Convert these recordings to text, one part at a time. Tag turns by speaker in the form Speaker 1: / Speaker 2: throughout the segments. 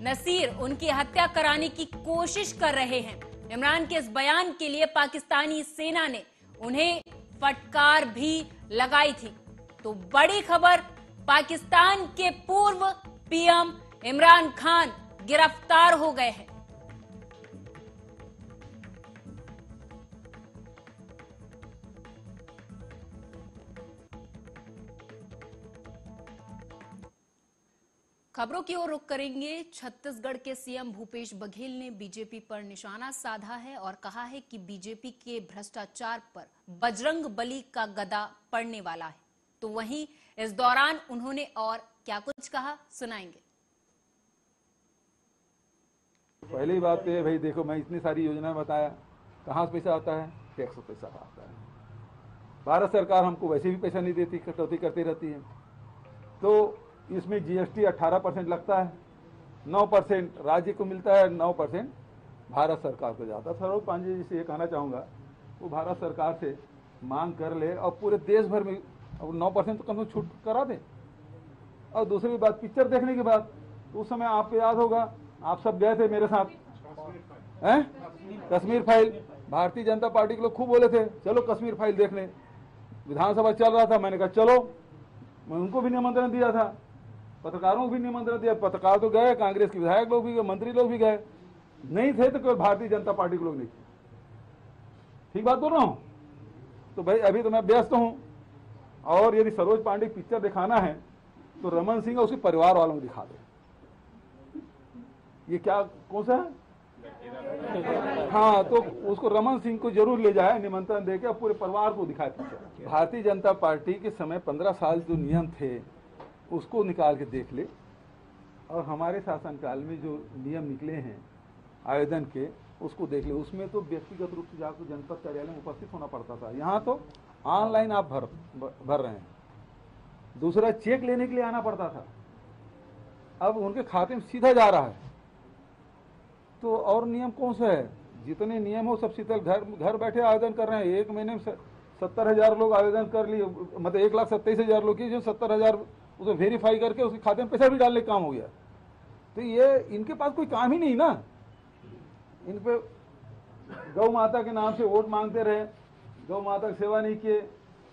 Speaker 1: नसीर उनकी हत्या कराने की कोशिश कर रहे हैं। इमरान के इस बयान के लिए पाकिस्तानी सेना ने उन्हें फटकार भी लगाई थी। तो बड़ी खबर, पाकिस्तान के पूर्व पीएम इमरान खान गिरफ्तार हो गए हैं। खबरों की ओर रुख करेंगे। छत्तीसगढ़ के सीएम भूपेश बघेल ने बीजेपी पर निशाना साधा है और कहा है कि बीजेपी के भ्रष्टाचार पर बजरंग बली का गदा पड़ने वाला है। तो वहीं इस दौरान उन्होंने और क्या कुछ कहा, सुनाएंगे।
Speaker 2: पहली बात तो ये भाई देखो, मैं इतनी सारी योजना बताया, कहाँ से पैसा आता है? टैक्स से पैसा आता है। भारत सरकार हमको वैसे भी पैसा नहीं देती, कटौती करती रहती है। तो इसमें जीएसटी 18% लगता है, 9% राज्य को मिलता है, 9% भारत सरकार को जाता है। सरोज पांडे जी से ये कहना चाहूँगा, वो भारत सरकार से मांग कर ले और पूरे देश भर में अब 9% तो कम से कम छूट करा दे। और दूसरी बात, पिक्चर देखने के बाद उस समय आपको याद होगा, आप सब गए थे मेरे साथ, हैं? कश्मीर फाइल, भारतीय जनता पार्टी के लोग खूब बोले थे चलो कश्मीर फाइल देखने। विधानसभा चल रहा था, मैंने कहा चलो, मैं उनको भी निमंत्रण दिया था, पत्रकारों को भी निमंत्रण दिया। पत्रकार तो गए, कांग्रेस के विधायक लोग भी गए, मंत्री लोग भी गए, नहीं थे तो कोई भारतीय जनता पार्टी के लोग नहीं थे। ठीक बात बोल रहा हूँ? तो भाई अभी तो मैं व्यस्त हूँ, और यदि सरोज पांडे की पिक्चर दिखाना है तो रमन सिंह और उसके परिवार वालों को दिखा दो। ये क्या कौन सा है? हाँ, तो उसको रमन सिंह को जरूर ले जाए, निमंत्रण देके और पूरे परिवार को दिखाए पिक्चर। भारतीय जनता पार्टी के समय 15 साल जो नियम थे उसको निकाल के देख ले, और हमारे शासनकाल में जो नियम निकले हैं आवेदन के उसको देख ले। उसमें तो व्यक्तिगत रूप से जाकर जनपद कार्यालय में उपस्थित होना पड़ता था, यहाँ तो ऑनलाइन आप भर रहे हैं। दूसरा, चेक लेने के लिए आना पड़ता था, अब उनके खाते में सीधा जा रहा है। तो और नियम कौन सा है? जितने नियम हो सब शीतल, घर बैठे आवेदन कर रहे हैं। एक महीने में 70,000 लोग आवेदन कर लिए, मतलब 1,27,000 लोग की, जो 70,000 उसे वेरीफाई करके उसके खाते में पैसा भी डालने का काम हो गया। तो ये इनके पास कोई काम ही नहीं ना। इन पे गौ माता के नाम से वोट मांगते रहे, गौ माता की सेवा नहीं किए।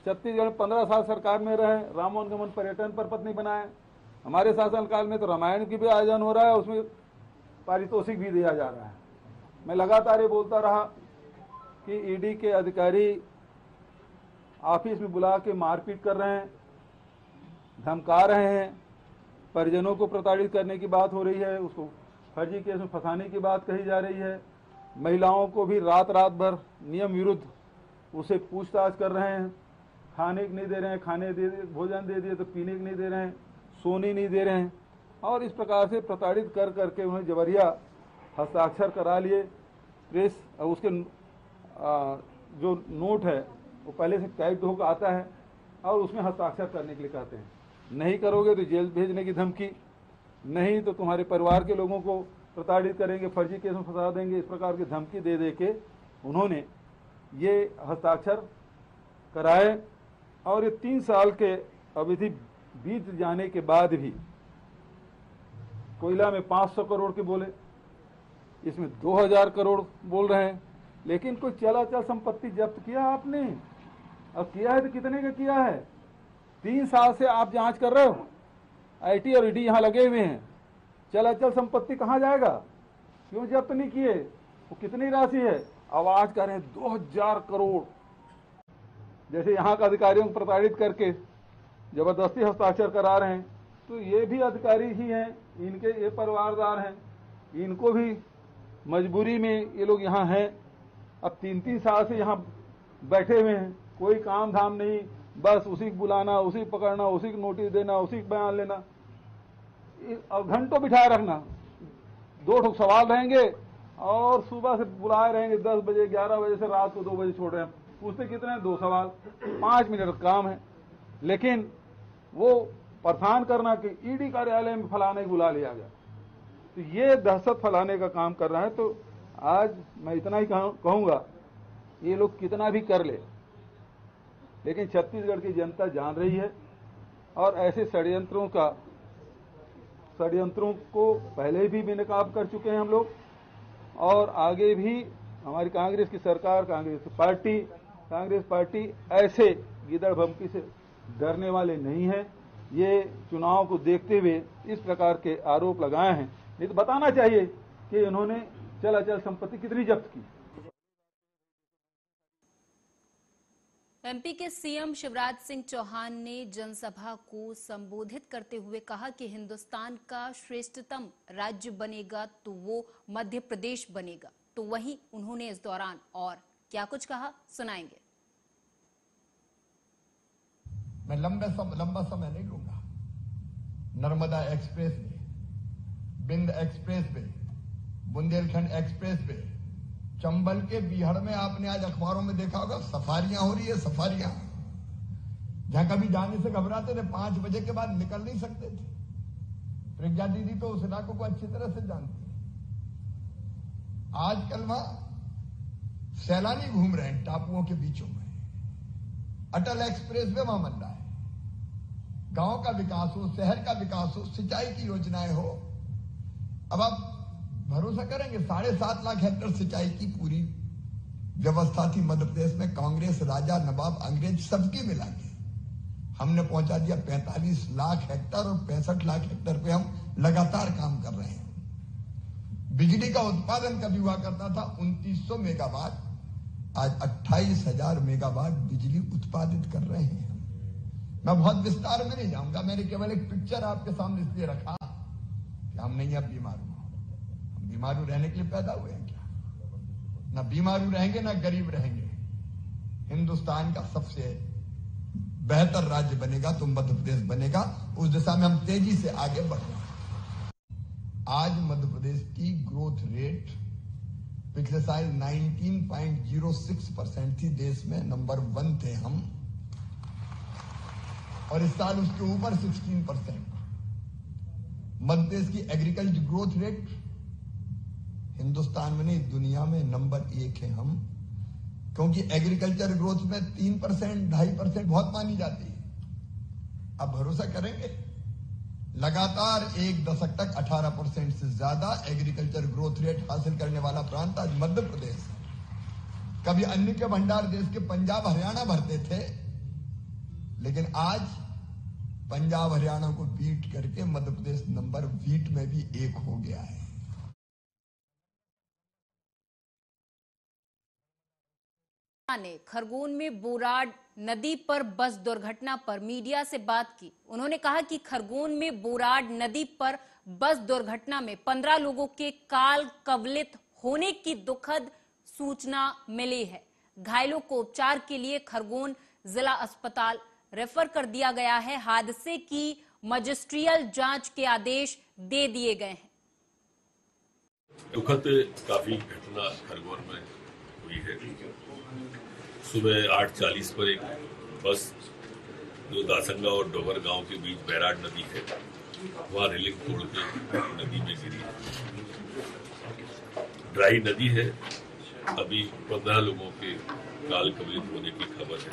Speaker 2: छत्तीसगढ़ में 15 साल सरकार में रहे, राम वनगमन पर्यटन पर पत्नी बनाए। हमारे शासनकाल में तो रामायण की भी आयोजन हो रहा है, उसमें पारितोषिक भी दिया जा रहा है। मैं लगातार ये बोलता रहा कि ईडी के अधिकारी ऑफिस में बुला के मारपीट कर रहे हैं, धमका रहे हैं, परिजनों को प्रताड़ित करने की बात हो रही है, उसको फर्जी केस में फंसाने की बात कही जा रही है। महिलाओं को भी रात रात भर नियम विरुद्ध उसे पूछताछ कर रहे हैं, खाने को नहीं दे रहे हैं, खाने दे भोजन दे दिए तो पीने को नहीं दे रहे हैं, सोने नहीं दे रहे हैं, और इस प्रकार से प्रताड़ित कर करके उन्हें जबरिया हस्ताक्षर करा लिए। प्रेस उसके जो नोट है वो पहले से टाइप होकर आता है और उसमें हस्ताक्षर करने के लिए कहते हैं। नहीं करोगे तो जेल भेजने की धमकी, नहीं तो तुम्हारे परिवार के लोगों को प्रताड़ित करेंगे, फर्जी केस में फंसा देंगे, इस प्रकार की धमकी दे दे के उन्होंने ये हस्ताक्षर कराए। और ये 3 साल के अवधि बीत जाने के बाद भी कोयला में 500 करोड़ के बोले, इसमें 2000 करोड़ बोल रहे हैं। लेकिन कोई चलाचल संपत्ति जब्त किया आपने? और किया है तो कितने का किया है? 3 साल से आप जांच कर रहे हो, आईटी और ईडी यहाँ लगे हुए हैं, चलाचल संपत्ति कहाँ जाएगा? क्यों जब्त नहीं किए? वो कितनी राशि है? अब आज कह रहे हैं 2000 करोड़। जैसे यहाँ का अधिकारियों को प्रताड़ित करके जबरदस्ती हस्ताक्षर करा रहे हैं, तो ये भी अधिकारी ही हैं, इनके ये परिवारदार हैं, इनको भी मजबूरी में ये लोग यहाँ हैं। अब 3-3 साल से यहाँ बैठे हुए हैं, कोई काम धाम नहीं, बस उसी को बुलाना, उसी को पकड़ना, उसी को नोटिस देना, उसी को बयान लेना, और घंटों बिठाए रखना। 2 सवाल रहेंगे और सुबह से बुलाए रहेंगे 10 बजे, 11 बजे से रात को 2 बजे छोड़ रहे हैं। पूछते कितने हैं? 2 सवाल, 5 मिनट का काम है। लेकिन वो परेशान करना कि ईडी कार्यालय में फलाने को बुला लिया गया, तो ये दहशत फैलाने का काम कर रहा है। तो आज मैं इतना ही कहूँगा, ये लोग कितना भी कर ले, लेकिन छत्तीसगढ़ की जनता जान रही है और ऐसे षड्यंत्रों का षड्यंत्रों को पहले भी बेनकाब कर चुके हैं हम लोग, और आगे भी हमारी कांग्रेस की सरकार, कांग्रेस पार्टी ऐसे गिदड़ भमकी से डरने वाले नहीं हैं। ये चुनाव को देखते हुए इस प्रकार के आरोप लगाए हैं, नहीं तो बताना चाहिए कि इन्होंने चल अचल संपत्ति कितनी जब्त की।
Speaker 1: एमपी के सीएम शिवराज सिंह चौहान ने जनसभा को संबोधित करते हुए कहा कि हिंदुस्तान का श्रेष्ठतम राज्य बनेगा तो वो मध्य प्रदेश बनेगा। तो वहीं उन्होंने इस दौरान और क्या कुछ कहा, सुनाएंगे।
Speaker 3: मैं लंबा समय नहीं लूंगा। Narmada expressway, Bind expressway, Bundelkhand expressway, Chambal के बीहड़ में आपने आज अखबारों में देखा होगा सफारियां हो रही है, सफारियां। जहां कभी जाने से घबराते थे, 5 बजे के बाद निकल नहीं सकते थे। प्रज्ञा दीदी तो उस इलाकों को अच्छी तरह से जानती है। आजकल वहां सैलानी घूम रहे हैं टापुओं के बीचों में। अटल एक्सप्रेस वे वहां बन रहा है। गांव का विकास हो, शहर का विकास हो, सिंचाई की योजनाएं हो। अब आप भरोसा करेंगे 7.5 लाख हेक्टेयर सिंचाई की पूरी व्यवस्था थी मध्य प्रदेश में। कांग्रेस, राजा, नवाब, अंग्रेज सबकी मिला के हमने पहुंचा दिया 45 लाख हेक्टेयर, और 65 लाख हेक्टेयर पे हम लगातार काम कर रहे हैं। बिजली का उत्पादन कभी हुआ करता था 2900 मेगावाट, आज 28,000 मेगावाट बिजली उत्पादित कर रहे हैं। मैं बहुत विस्तार में नहीं जाऊंगा, मैंने केवल एक पिक्चर आपके सामने इसलिए रखा कि हम नहीं अब बीमारू। हम बीमारू रहने के लिए पैदा हुए हैं क्या? ना बीमारू रहेंगे ना गरीब रहेंगे। हिंदुस्तान का सबसे बेहतर राज्य बनेगा तो मध्य प्रदेश बनेगा। उस दिशा में हम तेजी से आगे बढ़ रहे हैं। आज मध्य प्रदेश की ग्रोथ रेट पिछले साल 19.06% थी, देश में नंबर 1 थे हम, और इस साल उसके ऊपर 16%। मध्य प्रदेश की एग्रीकल्चर ग्रोथ रेट हिंदुस्तान में नहीं दुनिया में नंबर 1 है हम, क्योंकि एग्रीकल्चर ग्रोथ में 3%, 2.5% बहुत मानी जाती है। अब भरोसा करेंगे लगातार 1 दशक तक 18% से ज्यादा एग्रीकल्चर ग्रोथ रेट हासिल करने वाला प्रांत आज मध्य प्रदेश है। कभी अन्न के भंडार देश के पंजाब, हरियाणा भरते थे, लेकिन आज पंजाब, हरियाणा को बीट करके मध्य प्रदेश नंबर वीट में भी 1 हो गया है।
Speaker 1: ने खरगोन में बोराड नदी पर बस दुर्घटना पर मीडिया से बात की। उन्होंने कहा कि खरगोन में बोराड नदी पर बस दुर्घटना में 15 लोगों के काल कवलित होने की दुखद सूचना मिली है। घायलों को उपचार के लिए खरगोन जिला अस्पताल रेफर कर दिया गया है। हादसे की मजिस्ट्रियल जांच के आदेश दे दिए गए हैं।
Speaker 4: दुखद काफी घटना खरगोन में हुई है। सुबह 8:40 पर एक बस जो दासंगा और डोगर गांव के बीच बैराड नदी है, वहां रेलिंग तोड़ के नदी में गिरी। ड्राई नदी है। अभी 15 लोगों के काल कवलित होने की खबर है।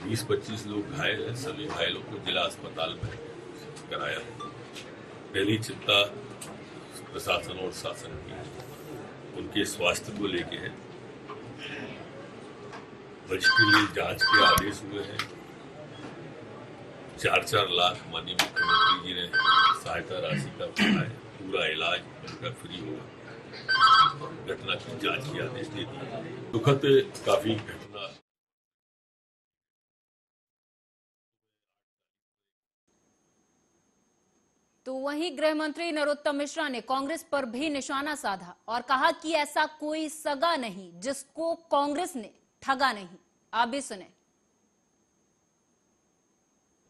Speaker 4: 20-25 लोग घायल हैं। सभी घायलों को जिला अस्पताल में कराया है। पहली चिंता प्रशासन और शासन की उनके स्वास्थ्य को लेके है। मजिस्ट्रियल जांच के आदेश हुए हैं। 4-4 लाख माननीय मुख्यमंत्री जी ने सहायता राशि का है। पूरा इलाज उनका फ्री होगा। घटना की जांच के आदेश दे दिए। दुखद काफी घटना।
Speaker 1: तो वहीं गृह मंत्री नरोत्तम मिश्रा ने कांग्रेस पर भी निशाना साधा और कहा कि ऐसा कोई सगा नहीं जिसको कांग्रेस ने ठगा नहीं। आप भी सुने।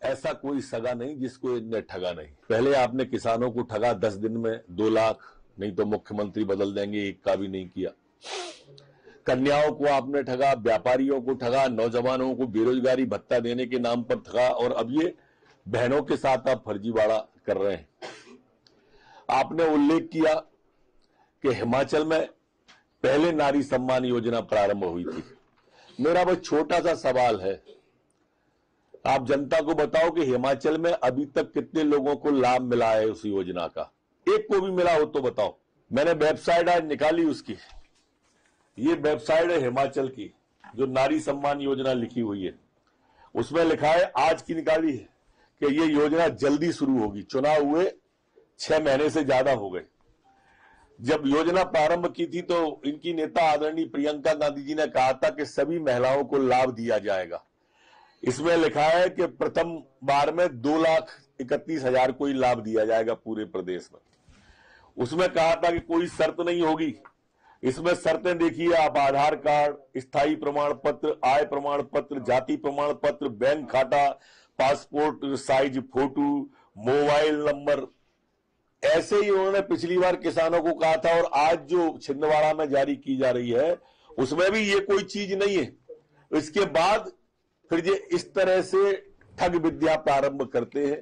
Speaker 5: ऐसा कोई सगा नहीं जिसको इनने ठगा नहीं। पहले आपने किसानों को ठगा 10 दिन में 2 लाख, नहीं तो मुख्यमंत्री बदल देंगे, एक का भी नहीं किया। कन्याओं को आपने ठगा, व्यापारियों को ठगा, नौजवानों को बेरोजगारी भत्ता देने के नाम पर ठगा, और अब ये बहनों के साथ आप फर्जीवाड़ा कर रहे हैं। आपने उल्लेख किया कि हिमाचल में पहले नारी सम्मान योजना प्रारंभ हुई थी। मेरा वो छोटा सा सवाल है, आप जनता को बताओ कि हिमाचल में अभी तक कितने लोगों को लाभ मिला है उस योजना का, एक को भी मिला हो तो बताओ। मैंने वेबसाइट आज निकाली उसकी, ये वेबसाइट है हिमाचल की जो नारी सम्मान योजना लिखी हुई है, उसमें लिखा है, आज की निकाली है, कि ये योजना जल्दी शुरू होगी। चुनाव हुए 6 महीने से ज्यादा हो गए। जब योजना प्रारंभ की थी तो इनकी नेता आदरणीय प्रियंका गांधी जी ने कहा था कि सभी महिलाओं को लाभ दिया जाएगा। इसमें लिखा है कि प्रथम बार में 2,31,000 को ही लाभ दिया जाएगा पूरे प्रदेश में। उसमें कहा था कि कोई शर्त नहीं होगी। इसमें शर्तें देखिए आप, आधार कार्ड, स्थायी प्रमाण पत्र, आय प्रमाण पत्र, जाति प्रमाण पत्र, बैंक खाता, passport size photo, mobile number. ऐसे ही उन्होंने पिछली बार किसानों को कहा था, और आज जो छिंदवाड़ा में जारी की जा रही है उसमें भी ये कोई चीज नहीं है। इसके बाद फिर ये इस तरह से ठग विद्या प्रारंभ करते हैं,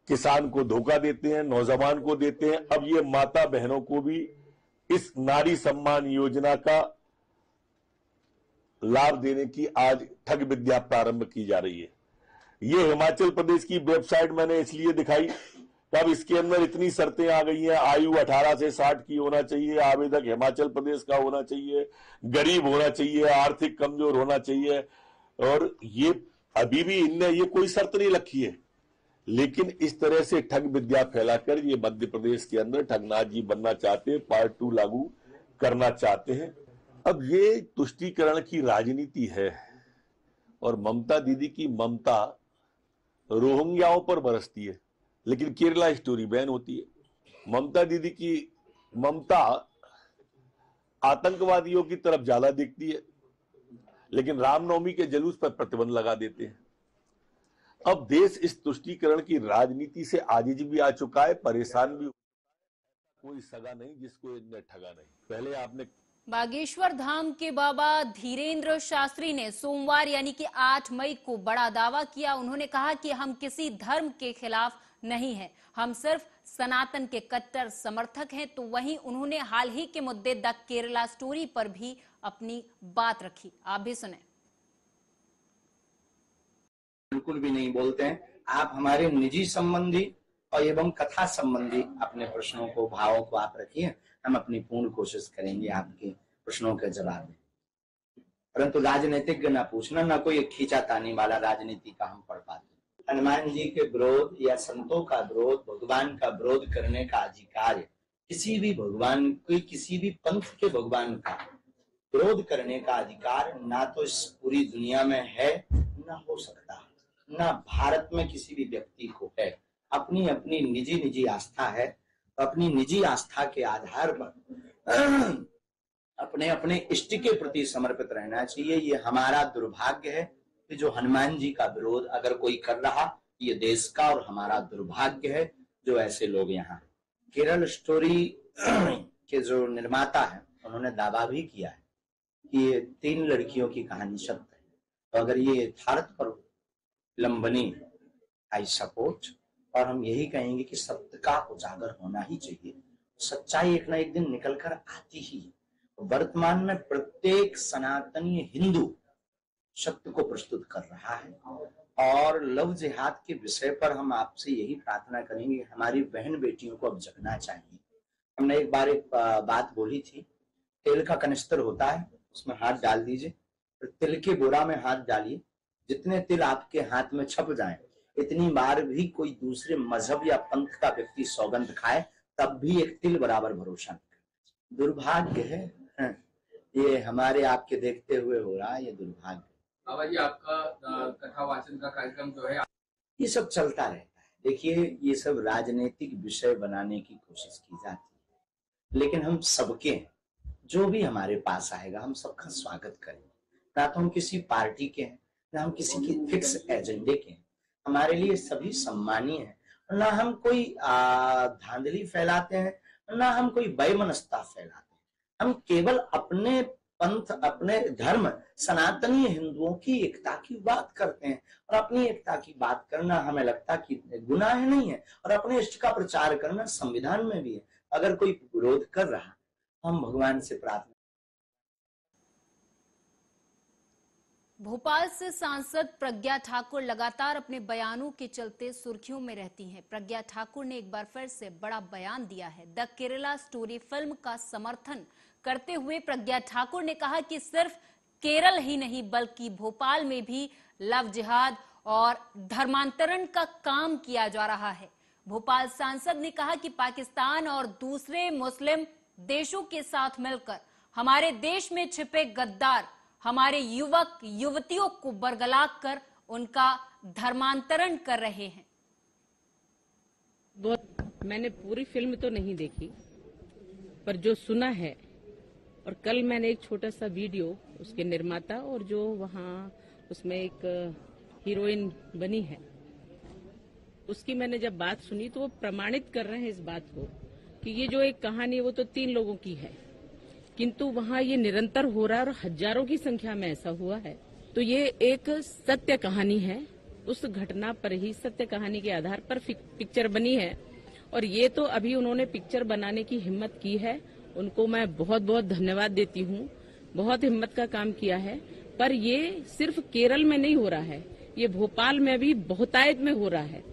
Speaker 5: किसान को धोखा देते हैं, नौजवान को देते हैं। अब ये माता बहनों को भी इस नारी सम्मान योजना का लाभ देने की आज ठग विद्या प्रारंभ की जा रही है। ये हिमाचल प्रदेश की वेबसाइट मैंने इसलिए दिखाई, तब इसके अंदर इतनी शर्तें आ गई हैं। आयु 18 से 60 की होना चाहिए, आवेदक हिमाचल प्रदेश का होना चाहिए, गरीब होना चाहिए, आर्थिक कमजोर होना चाहिए, और ये अभी भी इनने ये कोई शर्त नहीं रखी है। लेकिन इस तरह से ठग विद्या फैलाकर ये मध्य प्रदेश के अंदर ठगनाथ जी बनना चाहते हैं, पार्ट 2 लागू करना चाहते हैं। अब ये तुष्टीकरण की राजनीति है, और ममता दीदी की ममता रोहिंग्याओं पर बरसती है, लेकिन केरला स्टोरी बैन होती है। ममता दीदी की ममता आतंकवादियों की तरफ ज्यादा दिखती है, लेकिन रामनवमी के जुलूस पर प्रतिबंध लगा देते हैं। अब देश इस तुष्टीकरण की राजनीति से आजिज भी आ चुका है, परेशान भी। कोई सगा नहीं जिसको इनने ठगा नहीं। पहले आपने
Speaker 1: बागेश्वर धाम के बाबा धीरेन्द्र शास्त्री ने सोमवार यानी कि 8 मई को बड़ा दावा किया। उन्होंने कहा कि हम किसी धर्म के खिलाफ नहीं हैं, हम सिर्फ सनातन के कट्टर समर्थक हैं। तो वहीं उन्होंने हाल ही के मुद्दे द केरला स्टोरी पर भी अपनी बात रखी। आप भी सुने।
Speaker 6: बिल्कुल भी नहीं बोलते हैं। आप हमारे निजी संबंधी और एवं कथा संबंधी अपने प्रश्नों को, भावों को आप रखिए, हम अपनी पूर्ण कोशिश करेंगे आपके प्रश्नों के जवाब में। परंतु राजनीतिज्ञ ना पूछना, ना कोई खींचातानी वाला राजनीति का हम पढ़ पाते। हनुमान जी के विरोध या संतों का विरोध, भगवान का विरोध करने का अधिकार, किसी भी भगवान, कोई किसी भी पंथ के भगवान का विरोध करने का अधिकार ना तो इस पूरी दुनिया में है, ना हो सकता, ना भारत में किसी भी व्यक्ति को है। अपनी अपनी निजी आस्था है, अपनी निजी आस्था के आधार पर अपने अपने इष्ट के प्रति समर्पित रहना चाहिए। ये हमारा दुर्भाग्य है कि जो हनुमान जी का विरोध अगर कोई कर रहा, ये देश का और हमारा दुर्भाग्य है जो ऐसे लोग यहाँ। केरल स्टोरी के जो निर्माता है उन्होंने दावा भी किया है कि ये 3 लड़कियों की कहानी सत्य है, तो अगर ये यथार्थ पर लंबनी, आई सपोर्ट। और हम यही कहेंगे कि सत्य का उजागर होना ही चाहिए। सच्चाई एक ना एक दिन निकल कर आती ही है। वर्तमान में प्रत्येक सनातनी हिंदू सत्य को प्रस्तुत कर रहा है। और लव जिहाद के विषय पर हम आपसे यही प्रार्थना करेंगे, हमारी बहन बेटियों को अब जगना चाहिए। हमने एक बार एक बात बोली थी, तेल का कनिस्तर होता है, उसमें हाथ डाल दीजिए, फिर तिल के बोरा में हाथ डालिए, जितने तिल आपके हाथ में छप जाएं, इतनी बार भी कोई दूसरे मजहब या पंथ का व्यक्ति सौगंध खाए तब भी एक तिल बराबर भरोसा नहीं। दुर्भाग्य है, ये हमारे आपके देखते हुए हो रहा है, ये दुर्भाग्य।
Speaker 7: बाबा जी, आपका कथा वाचन का कार्यक्रम जो है,
Speaker 6: ये सब चलता रहता है। देखिए, ये सब राजनीतिक विषय बनाने की कोशिश की जाती है, लेकिन हम सबके, जो भी हमारे पास आएगा, हम सबका स्वागत करेंगे। ना तो हम किसी पार्टी के हैं, ना हम किसी की फिक्स एजेंडे के हैं। हमारे लिए सभी सम्मानीय है। ना हम कोई धांधली फैलाते हैं, ना हम कोई वैमनस्यता फैलाते हैं। हम केवल अपने पंथ, अपने धर्म, सनातनी हिंदुओं की एकता की बात करते हैं। और अपनी एकता की बात करना हमें लगता कि गुनाह नहीं है, और अपने इष्ट का प्रचार करना संविधान में भी है। अगर कोई विरोध कर रहा, हम भगवान से प्रार्थना
Speaker 1: भोपाल से सांसद प्रज्ञा ठाकुर लगातार अपने बयानों के चलते सुर्खियों में रहती हैं। प्रज्ञा ठाकुर ने एक बार फिर से बड़ा बयान दिया है। द केरला स्टोरी फिल्म का समर्थन करते हुए प्रज्ञा ठाकुर ने कहा कि सिर्फ केरल ही नहीं बल्कि भोपाल में भी लव जिहाद और धर्मांतरण का काम किया जा रहा है। भोपाल सांसद ने कहा कि पाकिस्तान और दूसरे मुस्लिम देशों के साथ मिलकर हमारे देश में छिपे गद्दार हमारे युवक युवतियों को बरगलाकर कर उनका धर्मांतरण कर रहे हैं।
Speaker 8: मैंने पूरी फिल्म तो नहीं देखी, पर जो सुना है, और कल मैंने एक छोटा सा वीडियो उसके निर्माता और जो वहाँ उसमें एक हीरोइन बनी है उसकी मैंने जब बात सुनी तो वो प्रमाणित कर रहे हैं इस बात को कि ये जो एक कहानी है वो तो 3 लोगों की है, किंतु वहाँ ये निरंतर हो रहा है और हजारों की संख्या में ऐसा हुआ है। तो ये एक सत्य कहानी है, उस घटना पर ही सत्य कहानी के आधार पर पिक्चर बनी है और ये तो अभी उन्होंने पिक्चर बनाने की हिम्मत की है, उनको मैं बहुत बहुत धन्यवाद देती हूँ। बहुत हिम्मत का काम किया है, पर ये सिर्फ केरल में नहीं हो रहा है, ये भोपाल में भी बहुतायत में हो रहा है।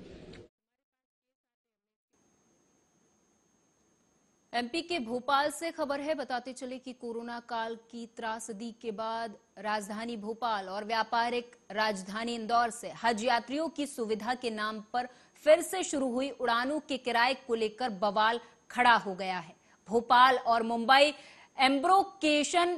Speaker 1: एमपी के भोपाल से खबर है। बताते चले कि कोरोना काल की त्रासदी के बाद राजधानी भोपाल और व्यापारिक राजधानी इंदौर से हज यात्रियों की सुविधा के नाम पर फिर से शुरू हुई उड़ानों के किराए को लेकर बवाल खड़ा हो गया है। भोपाल और मुंबई एम्ब्रोकेशन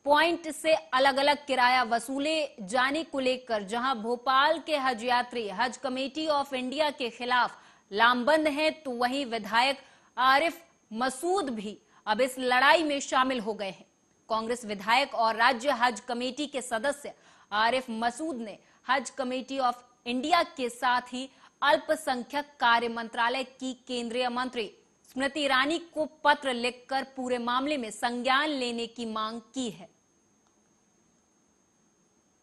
Speaker 1: पॉइंट से अलग अलग किराया वसूले जाने को लेकर जहां भोपाल के हज यात्री हज कमेटी ऑफ इंडिया के खिलाफ लामबंद हैं, तो वहीं विधायक आरिफ मसूद भी अब इस लड़ाई में शामिल हो गए हैं। कांग्रेस विधायक और राज्य हज कमेटी के सदस्य आरिफ मसूद ने हज कमेटी ऑफ इंडिया के साथ ही अल्पसंख्यक कार्य मंत्रालय की केंद्रीय मंत्री स्मृति ईरानी को पत्र लिखकर पूरे मामले में संज्ञान लेने की मांग की है।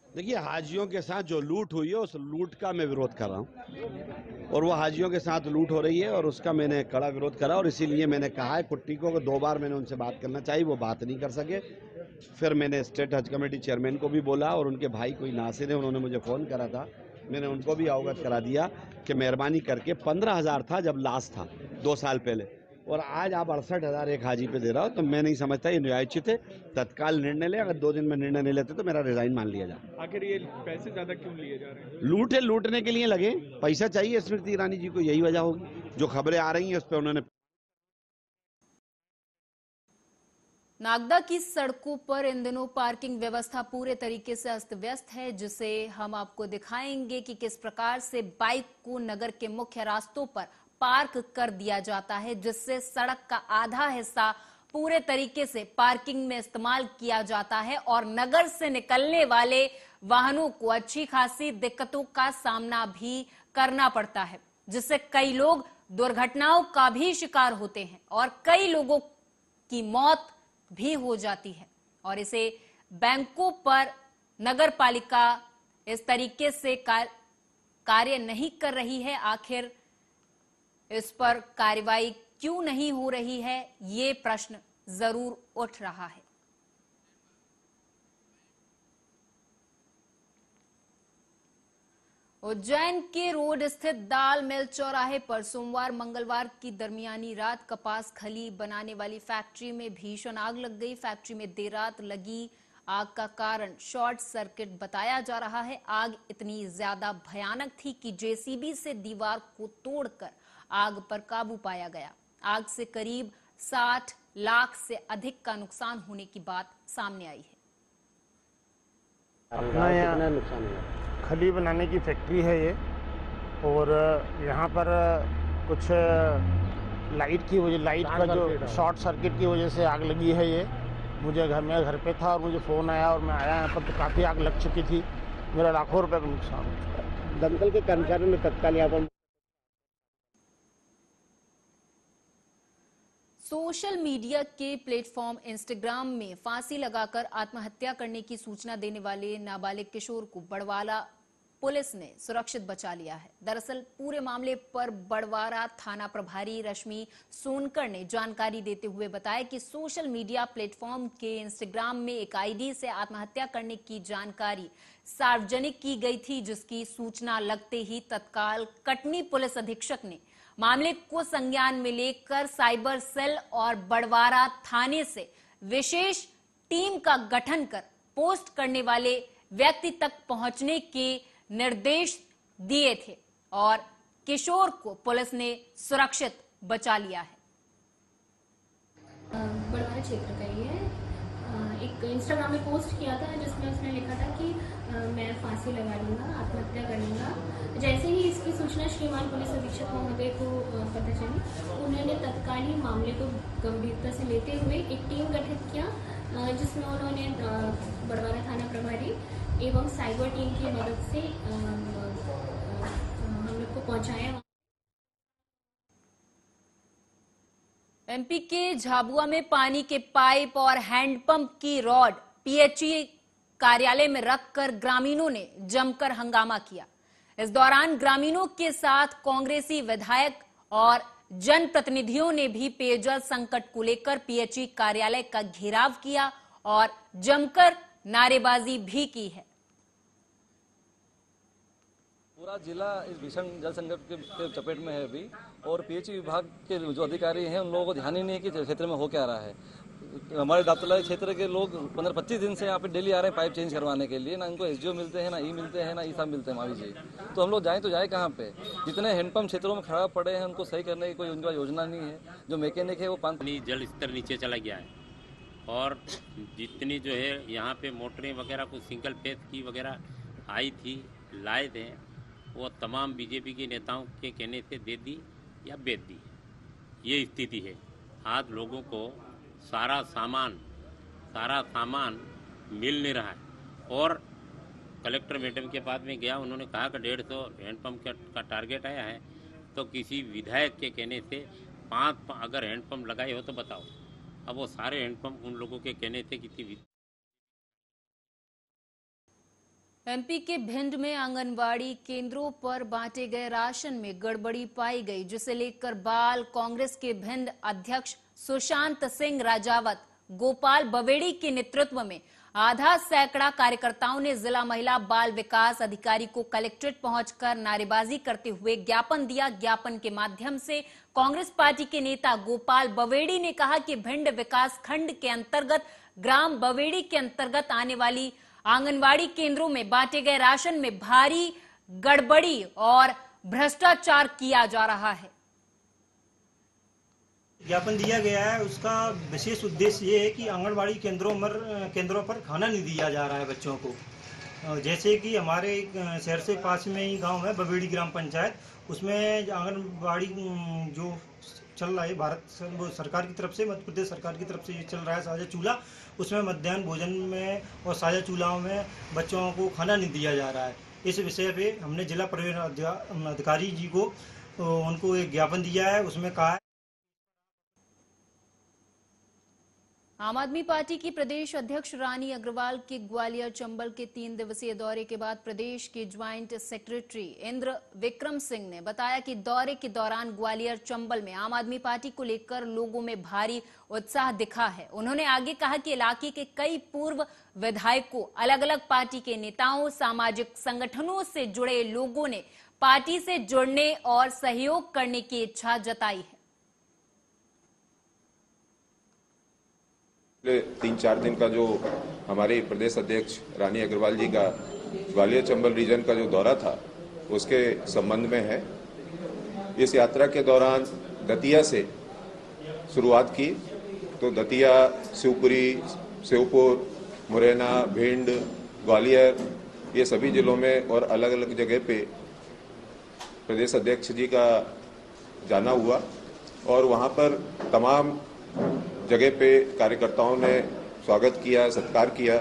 Speaker 9: देखिए, हाजियों के साथ जो लूट हुई है उस लूट का मैं विरोध कर रहा हूं और वो हाजियों के साथ लूट हो रही है और उसका मैंने कड़ा विरोध करा और इसीलिए मैंने कहा है कुट्टी को 2 बार मैंने उनसे बात करना चाहिए, वो बात नहीं कर सके। फिर मैंने स्टेट हज कमेटी चेयरमैन को भी बोला और उनके भाई कोई नासिर है, उन्होंने मुझे फ़ोन करा था, मैंने उनको भी अवगत करा दिया कि मेहरबानी करके 15,000 था जब लास्ट था 2 साल पहले और आज आप 68,000 एक हाजी पे दे रहा हो, तो मैं नहीं समझता ये न्यायोचित है। तत्काल निर्णय ले, अगर 2 दिन में निर्णय नहीं लेते तो मेरा रिजाइन मान लिया जाए।
Speaker 10: आखिर ये पैसे ज्यादा क्यों लिए जा रहे हैं?
Speaker 9: लूट है, लूटने के लिए लगे, पैसा चाहिए स्मृति ईरानी जी को, यही वजह होगी। जो खबरें आ रही हैं उस पर उन्होंने
Speaker 1: नागदा की सड़कों पर इन दिनों पार्किंग व्यवस्था पूरे तरीके से अस्त व्यस्त है, जिसे हम आपको दिखाएंगे कि किस प्रकार से बाइक को नगर के मुख्य रास्तों पर पार्क कर दिया जाता है, जिससे सड़क का आधा हिस्सा पूरे तरीके से पार्किंग में इस्तेमाल किया जाता है और नगर से निकलने वाले वाहनों को अच्छी खासी दिक्कतों का सामना भी करना पड़ता है, जिससे कई लोग दुर्घटनाओं का भी शिकार होते हैं और कई लोगों की मौत भी हो जाती है। और इसे बैंकों पर नगर पालिका इस तरीके से कार्य नहीं कर रही है। आखिर इस पर कार्रवाई क्यों नहीं हो रही है, ये प्रश्न जरूर उठ रहा है। उज्जैन के रोड स्थित दाल मिल चौराहे पर सोमवार मंगलवार की दरमियानी रात कपास खली बनाने वाली फैक्ट्री में भीषण आग लग गई। फैक्ट्री में देर रात लगी आग का कारण शॉर्ट सर्किट बताया जा रहा है। आग इतनी ज्यादा भयानक थी कि जेसीबी से दीवार को तोड़कर आग पर काबू पाया गया। आग से करीब 60 लाख से अधिक का नुकसान होने की बात सामने आई है।
Speaker 11: अपना यहाँ नुकसान है, खली बनाने की फैक्ट्री है ये, और यहाँ पर कुछ लाइट का जो शॉर्ट सर्किट की वजह से आग लगी है। ये मुझे घर पे था और मुझे फ़ोन आया और मैं आया यहाँ पर तो काफ़ी आग लग चुकी थी। मेरा लाखों रुपए का नुकसान हो चुका है। दमकल के कर्मचारियों ने तत्काल यहाँ पर
Speaker 1: सोशल मीडिया के प्लेटफॉर्म इंस्टाग्राम में फांसी लगाकर आत्महत्या करने की सूचना देने वाले नाबालिग किशोर को बड़वाला पुलिस ने सुरक्षित बचा लिया है। दरअसल पूरे मामले पर बड़वारा थाना प्रभारी रश्मि सोनकर ने जानकारी देते हुए बताया कि सोशल मीडिया प्लेटफॉर्म के इंस्टाग्राम में एक आईडी से आत्महत्या करने की जानकारी सार्वजनिक की गई थी, जिसकी सूचना लगते ही तत्काल कटनी पुलिस अधीक्षक ने मामले को संज्ञान में लेकर साइबर सेल और बड़वारा थाने से विशेष टीम का गठन कर पोस्ट करने वाले व्यक्ति तक पहुंचने के निर्देश दिए थे और किशोर को पुलिस ने सुरक्षित बचा लिया है।
Speaker 12: बड़वारा क्षेत्र का ही है। एक इंस्टाग्राम में पोस्ट किया था जिसमें उसने लिखा था कि मैं फांसी लगा लूंगा, आत्महत्या कर लूंगा। जैसे ही इसकी सूचना श्रीमान पुलिस अधीक्षक महोदय को पता चली, उन्होंने तत्काल ही मामले को गंभीरता से लेते हुए एक टीम गठित किया, जिसमें उन्होंने बड़वारा थाना प्रभारी एवं साइबर टीम की मदद से हम लोग को पहुंचाया।
Speaker 1: एमपी के झाबुआ में पानी के पाइप और हैंडपंप की रॉड पीएचई कार्यालय में रखकर ग्रामीणों ने जमकर हंगामा किया। इस दौरान ग्रामीणों के साथ कांग्रेसी विधायक और जनप्रतिनिधियों ने भी पेयजल संकट को लेकर पीएचई कार्यालय का घेराव किया और जमकर नारेबाजी भी की है।
Speaker 13: पूरा जिला इस भीषण जल संकट के चपेट में है अभी, और पीएचई विभाग के जो अधिकारी हैं उन लोगों को ध्यान ही नहीं है कि क्षेत्र में हो क्या रहा है। हमारे दातुलाई क्षेत्र के लोग 15-25 दिन से यहाँ पे डेली आ रहे हैं पाइप चेंज करवाने के लिए। ना इनको एसडीओ मिलते हैं, ना ई मिलते हैं, ना ई साहब मिलते हैं मावी जी। तो हम लोग जाएँ तो जाए कहाँ पे? जितने हैंडपंप क्षेत्रों में खराब पड़े हैं उनको सही करने की कोई उनका योजना नहीं है। जो मैकेनिक है वो पानी
Speaker 14: जल स्तर नीचे चला गया है, और जितनी जो है यहाँ पे मोटरें वगैरह कुछ सिंगल फेज की वगैरह आई थी, लाए थे, वो तमाम बीजेपी के नेताओं के कहने से दे दी या बेच दी। ये स्थिति है। आज लोगों को सारा सामान मिल नहीं रहा है। और कलेक्टर मैडम के पास में गया, उन्होंने कहा कि 150 हैंडपम्प का टारगेट आया है। तो किसी विधायक के कहने से 5 अगर हैंडपम्प लगाए हो तो बताओ। अब वो सारे हैंडपम्प उन लोगों के कहने से किसी
Speaker 1: एमपी के भिंड में आंगनवाड़ी केंद्रों पर बांटे गए राशन में गड़बड़ी पाई गई, जिसे लेकर बाल कांग्रेस के भिंड अध्यक्ष सुशांत सिंह राजावत गोपाल बवेड़ी के नेतृत्व में आधा सैकड़ा कार्यकर्ताओं ने जिला महिला बाल विकास अधिकारी को कलेक्ट्रेट पहुंचकर नारेबाजी करते हुए ज्ञापन दिया। ज्ञापन के माध्यम से कांग्रेस पार्टी के नेता गोपाल बवेड़ी ने कहा कि भिंड विकास खंड के अंतर्गत ग्राम बवेड़ी के अंतर्गत आने वाली आंगनवाड़ी केंद्रों में बांटे गए राशन में भारी गड़बड़ी और भ्रष्टाचार किया जा रहा है।
Speaker 15: ज्ञापन दिया गया है, उसका विशेष उद्देश्य ये है कि आंगनबाड़ी केंद्रों पर खाना नहीं दिया जा रहा है बच्चों को। जैसे कि हमारे शहर से पास में ही गांव है बवेड़ी ग्राम पंचायत, उसमें आंगनबाड़ी जो चल रहा है भारत सरकार की तरफ से, मध्य प्रदेश सरकार की तरफ से ये चल रहा है साझा चूल्हा, उसमें मध्याह्न भोजन में और साझा चूल्हाओं में बच्चों को खाना नहीं दिया जा रहा है। इस विषय पे हमने जिला परिवहन अधिकारी जी को उनको एक ज्ञापन दिया है। उसमें कहा है
Speaker 1: आम आदमी पार्टी की प्रदेश अध्यक्ष रानी अग्रवाल के ग्वालियर चंबल के 3 दिवसीय दौरे के बाद प्रदेश के ज्वाइंट सेक्रेटरी इंद्र विक्रम सिंह ने बताया कि दौरे के दौरान ग्वालियर चंबल में आम आदमी पार्टी को लेकर लोगों में भारी उत्साह दिखा है। उन्होंने आगे कहा कि इलाके के कई पूर्व विधायकों, अलग अलग पार्टी के नेताओं, सामाजिक संगठनों से जुड़े लोगों ने पार्टी से जुड़ने और सहयोग करने की इच्छा जताई है।
Speaker 16: 3-4 दिन का जो हमारे प्रदेश अध्यक्ष रानी अग्रवाल जी का ग्वालियर चंबल रीजन का जो दौरा था उसके संबंध में है। इस यात्रा के दौरान दतिया से शुरुआत की, तो दतिया, शिवपुरी, श्योपुर, मुरैना, भिंड, ग्वालियर, ये सभी जिलों में और अलग अलग जगह पे प्रदेश अध्यक्ष जी का जाना हुआ, और वहाँ पर तमाम जगह पे कार्यकर्ताओं ने स्वागत किया, सत्कार किया,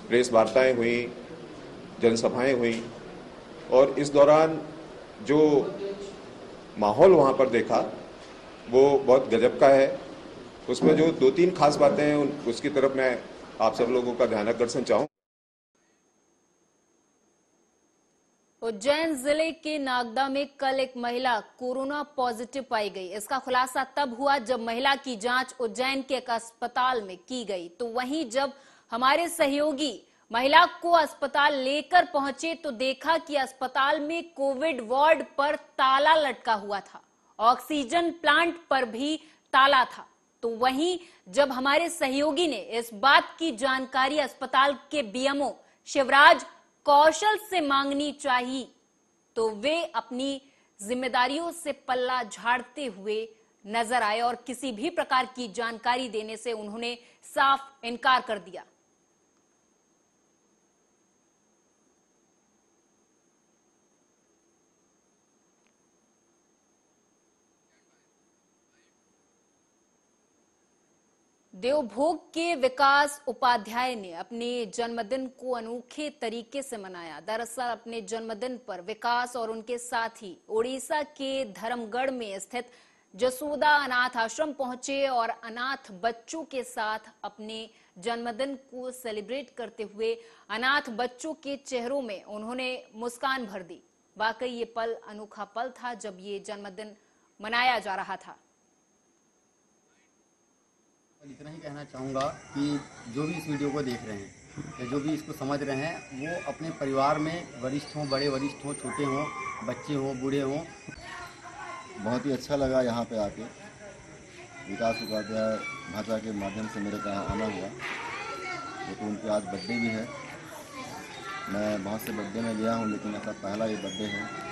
Speaker 16: प्रेस वार्ताएं हुई, जनसभाएं हुई, और इस दौरान जो माहौल वहाँ पर देखा वो बहुत गजब का है। उसमें जो 2-3 खास बातें हैं उसकी तरफ मैं आप सब लोगों का ध्यान आकर्षण चाहूँ।
Speaker 1: उज्जैन जिले के नागदा में कल एक महिला कोरोना पॉजिटिव पाई गई। इसका खुलासा तब हुआ जब महिला की जांच उज्जैन के एक अस्पताल में की गई। तो वहीं जब हमारे सहयोगी महिला को अस्पताल लेकर पहुंचे तो देखा कि अस्पताल में कोविड वार्ड पर ताला लटका हुआ था, ऑक्सीजन प्लांट पर भी ताला था। तो वहीं जब हमारे सहयोगी ने इस बात की जानकारी अस्पताल के बीएमओ शिवराज कौशल से मांगनी चाहिए तो वे अपनी जिम्मेदारियों से पल्ला झाड़ते हुए नजर आए और किसी भी प्रकार की जानकारी देने से उन्होंने साफ इनकार कर दिया। देवभोग के विकास उपाध्याय ने अपने जन्मदिन को अनोखे तरीके से मनाया। दरअसल अपने जन्मदिन पर विकास और उनके साथी ओडिशा के धर्मगढ़ में स्थित जसोदा अनाथ आश्रम पहुंचे और अनाथ बच्चों के साथ अपने जन्मदिन को सेलिब्रेट करते हुए अनाथ बच्चों के चेहरों में उन्होंने मुस्कान भर दी। वाकई ये पल अनोखा पल था जब ये जन्मदिन मनाया जा रहा था।
Speaker 17: इतना ही कहना चाहूँगा कि जो भी इस वीडियो को देख रहे हैं या जो भी इसको समझ रहे हैं वो अपने परिवार में वरिष्ठ हों, बड़े वरिष्ठ हों, छोटे हों, बच्चे हों, बूढ़े हों।
Speaker 18: बहुत ही अच्छा लगा यहाँ पे आके। विकास उपाध्याय भाषा के माध्यम से मेरे यहाँ आना हुआ। तो उनके आज बर्थडे भी है। मैं बहुत से बर्थडे में गया हूँ लेकिन ऐसा पहला ये बर्थडे है।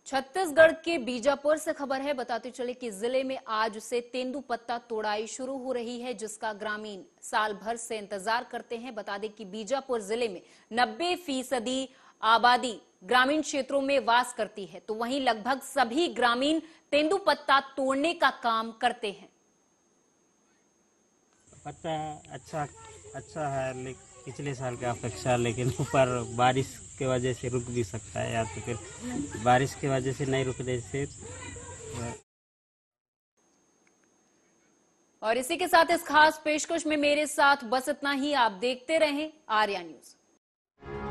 Speaker 1: छत्तीसगढ़ के बीजापुर से खबर है। बताते चले कि जिले में आज से तेंदुपत्ता तोड़ाई शुरू हो रही है, जिसका ग्रामीण साल भर से इंतजार करते हैं। बता दें कि बीजापुर जिले में 90% आबादी ग्रामीण क्षेत्रों में वास करती है, तो वहीं लगभग सभी ग्रामीण तेंदुपत्ता तोड़ने का काम करते हैं।
Speaker 19: पत्ता अच्छा है पिछले साल की अपेक्षा, लेकिन ऊपर बारिश की वजह से रुक भी सकता है या तो फिर बारिश की वजह से नहीं रुकने से।
Speaker 1: और इसी के साथ इस खास पेशकश में मेरे साथ बस इतना ही। आप देखते रहें आर्या न्यूज।